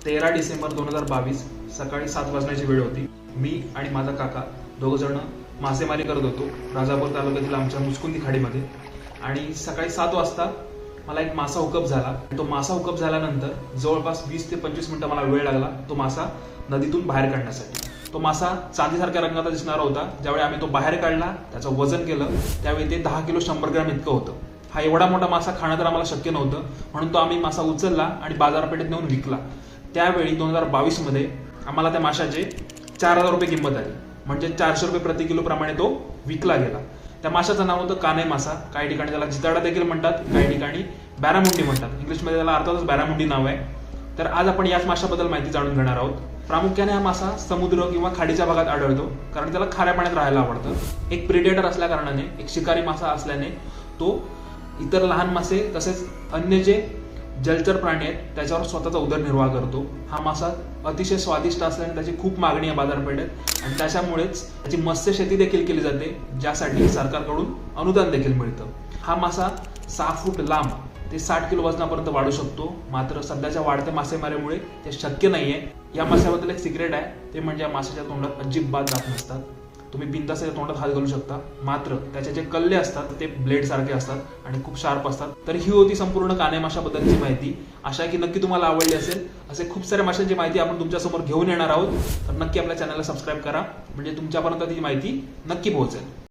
13 डिसेंबर 2022 सकाळी 7 वाजण्याची वेळ होती. मी आणि माझा काका दोघ जण मासेमारी करत होतो राजापूर तालुक्यातील आमच्या मुचकुंदी खाडीमध्ये. आणि सकाळी 7 वाजता मला एक मासा हुकअप झाला. तो मासा हुकअप झाल्यानंतर जवळपास 20 ते 25 मिनिटं मला वेळ लागला तो मासा नदीतून बाहेर काढण्यासाठी. तो मासा चांदीसारख्या रंगाचा दिसणारा होता. ज्यावेळी आम्ही तो बाहेर काढला, त्याचं वजन केलं, त्यावेळी ते 10 किलो 100 ग्रॅम इतकं होतं. हा एवढा मोठा मासा खाणं तर आम्हाला शक्य नव्हतं, म्हणून तो आम्ही मासा उचलला आणि बाजारपेठेत नेऊन विकला. त्यावेळी 2022 मध्ये आम्हाला त्या माशाचे 4000 रुपये किंमत आली, म्हणजे 400 रुपये प्रति किलो प्रमाणे तो विकला गेला. त्या माशाचं नाव होतं काने मासा. काही ठिकाणी त्याला जिताडा देखील म्हणतात, काही ठिकाणी बॅरामुंडी म्हणतात. इंग्लिशमध्ये त्याला अर्थातच बॅरामुंडी नाव आहे. तर आज आपण याच माशाबद्दल माहिती जाणून घेणार आहोत. प्रामुख्याने हा मासा समुद्र किंवा खाडीच्या भागात आढळतो, कारण त्याला खाऱ्या पाण्यात राहायला आवडतं. एक प्रिडेटर असल्या कारणाने, एक शिकारी मासा असल्याने तो इतर लहान मासे तसेच अन्य जे जलचर प्राणी आहेत त्याच्यावर स्वतःचा उदरनिर्वाह करतो. हा मासा अतिशय स्वादिष्ट असल्याने त्याची खूप मागणी आहे बाजारपेठेत, आणि त्याच्यामुळेच त्याची मत्स्य शेती देखील केली जाते, ज्यासाठी सरकारकडून अनुदान देखील मिळतं. हा मासा 6 फूट लांब ते 60 किलो वजनापर्यंत वाढू शकतो. मात्र सध्याच्या वाढत्या मासेमारीमुळे ते शक्य नाहीये. या माशाबद्दल एक सिक्रेट आहे, ते म्हणजे या माशाच्या तोंडात अजिबात दात नसतात. तुम्ही बिनधास्त त्याच्या तोंडात हात घालू शकता, मात्र त्याचे जे कल्ले असतात ते ब्लेड सारखे असतात आणि खूप शार्प असतात. तर ही होती संपूर्ण काने माशाबद्दलची माहिती. आशा आहे की नक्की तुम्हाला आवडली असेल. असे खूप साऱ्या माशांची माहिती आपण तुमच्यासमोर घेऊन येणार आहोत. तर नक्की आपल्या चॅनलला सबस्क्राईब करा, म्हणजे तुमच्यापर्यंत ती माहिती नक्की पोहोचेल.